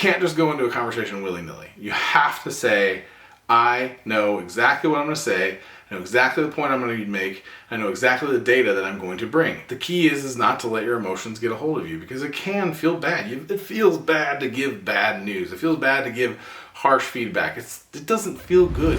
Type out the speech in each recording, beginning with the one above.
can't just go into a conversation willy-nilly. You have to say, I know exactly what I'm going to say. I know exactly the point I'm going to make. I know exactly the data that I'm going to bring. The key is not to let your emotions get a hold of you, because it can feel bad. It feels bad to give bad news. It feels bad to give harsh feedback. It doesn't feel good.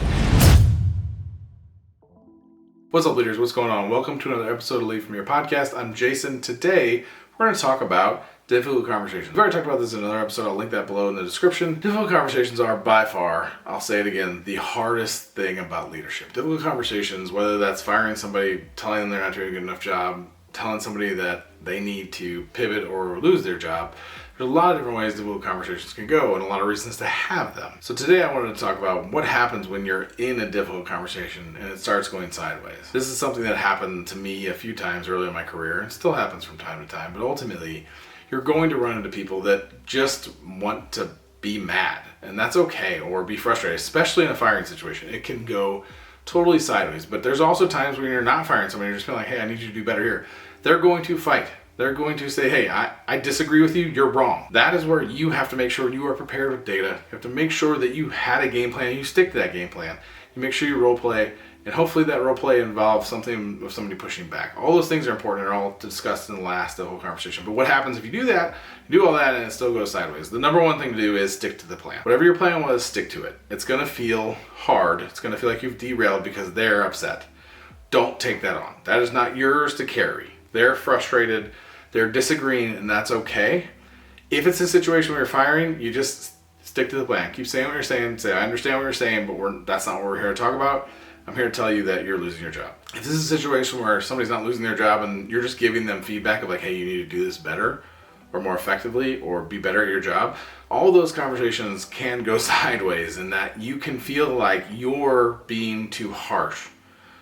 What's up, leaders? What's going on? Welcome to another episode of Lead From Your Podcast. I'm Jason. Today, we're going to talk about difficult conversations. We've already talked about this in another episode. I'll link that below in the description. Difficult conversations are by far, I'll say it again, the hardest thing about leadership. Difficult conversations, whether that's firing somebody, telling them they're not doing a good enough job, telling somebody that they need to pivot or lose their job. There's a lot of different ways difficult conversations can go and a lot of reasons to have them. So today I wanted to talk about what happens when you're in a difficult conversation and it starts going sideways. This is something that happened to me a few times early in my career and still happens from time to time, but ultimately you're going to run into people that just want to be mad, and that's okay, or be frustrated, especially in a firing situation. It can go totally sideways, but there's also times when you're not firing somebody, you're just being like, hey, I need you to do better here. They're going to fight. They're going to say, hey, I disagree with you, you're wrong. That is where you have to make sure you are prepared with data. You have to make sure that you had a game plan and you stick to that game plan. You make sure you role play, and hopefully that role play involves something of somebody pushing back. All those things are important and are all discussed in the last of the whole conversation. But what happens if you do that, you do all that and it still goes sideways? The number one thing to do is stick to the plan. Whatever your plan was, stick to it. It's gonna feel hard. It's gonna feel like you've derailed because they're upset. Don't take that on. That is not yours to carry. They're frustrated, they're disagreeing, and that's okay. If it's a situation where you're firing, you just stick to the plan. Keep saying what you're saying. Say, I understand what you're saying, but that's not what we're here to talk about. I'm here to tell you that you're losing your job. If this is a situation where somebody's not losing their job and you're just giving them feedback of like, hey, you need to do this better or more effectively or be better at your job, all those conversations can go sideways in that you can feel like you're being too harsh.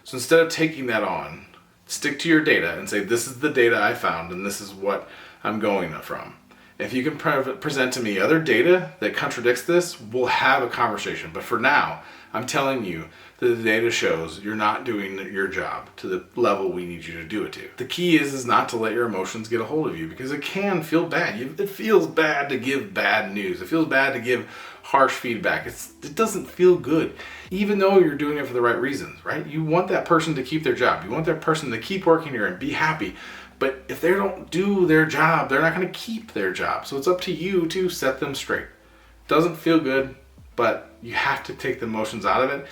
So instead of taking that on, stick to your data and say, this is the data I found and this is what I'm going from. If you can present to me other data that contradicts this, we'll have a conversation. But for now, I'm telling you that the data shows you're not doing your job to the level we need you to do it to. The key is not to let your emotions get a hold of you, because it can feel bad. It feels bad to give bad news. It feels bad to give harsh feedback. It doesn't feel good, even though you're doing it for the right reasons, right? You want that person to keep their job. You want that person to keep working here and be happy. But if they don't do their job, they're not going to keep their job. So it's up to you to set them straight. Doesn't feel good, but you have to take the emotions out of it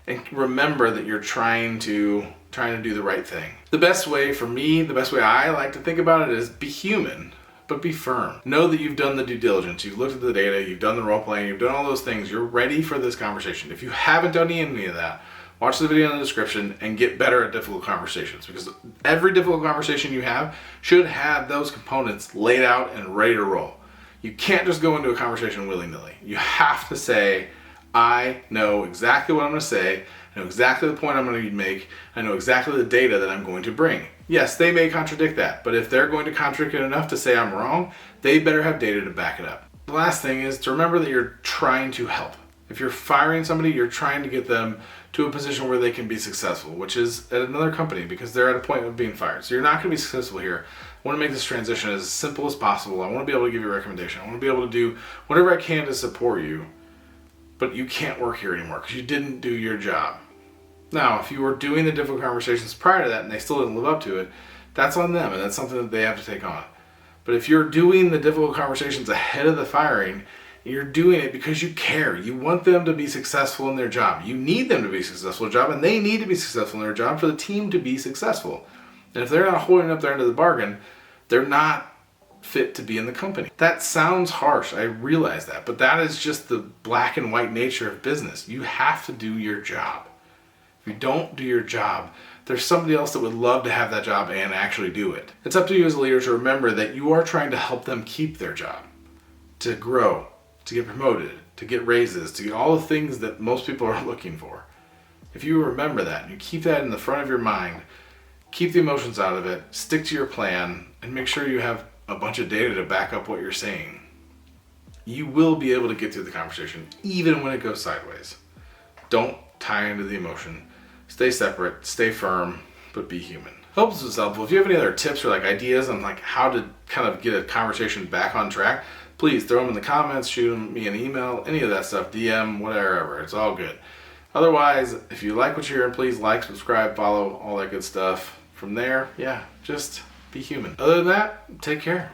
and remember that you're trying to do the right thing. The best way for me, the best way I like to think about it is be human, but be firm. Know that you've done the due diligence. You've looked at the data, you've done the role playing, you've done all those things. You're ready for this conversation. If you haven't done any of that, watch the video in the description and get better at difficult conversations, because every difficult conversation you have should have those components laid out and ready to roll. You can't just go into a conversation willy-nilly. You have to say, I know exactly what I'm going to say. I know exactly the point I'm going to make. I know exactly the data that I'm going to bring. Yes, they may contradict that, but if they're going to contradict it enough to say I'm wrong, they better have data to back it up. The last thing is to remember that you're trying to help. If you're firing somebody, you're trying to get them to a position where they can be successful, which is at another company, because they're at a point of being fired. So you're not going to be successful here. I want to make this transition as simple as possible. I want to be able to give you a recommendation. I want to be able to do whatever I can to support you, but you can't work here anymore because you didn't do your job. Now, if you were doing the difficult conversations prior to that and they still didn't live up to it, that's on them, and that's something that they have to take on. But if you're doing the difficult conversations ahead of the firing, you're doing it because you care. You want them to be successful in their job. You need them to be successful in their job, and they need to be successful in their job for the team to be successful. And if they're not holding up their end of the bargain, they're not fit to be in the company. That sounds harsh, I realize that, but that is just the black and white nature of business. You have to do your job. If you don't do your job, there's somebody else that would love to have that job and actually do it. It's up to you as a leader to remember that you are trying to help them keep their job, to grow, to get promoted, to get raises, to get all the things that most people are looking for. If you remember that and you keep that in the front of your mind, keep the emotions out of it, stick to your plan, and make sure you have a bunch of data to back up what you're saying, you will be able to get through the conversation even when it goes sideways. Don't tie into the emotion. Stay separate, stay firm, but be human. Hope this was helpful. If you have any other tips or ideas on how to kind of get a conversation back on track, please throw them in the comments, shoot me an email, any of that stuff, DM, whatever. It's all good. Otherwise, if you like what you're hearing, please like, subscribe, follow, all that good stuff. From there, yeah, just be human. Other than that, take care.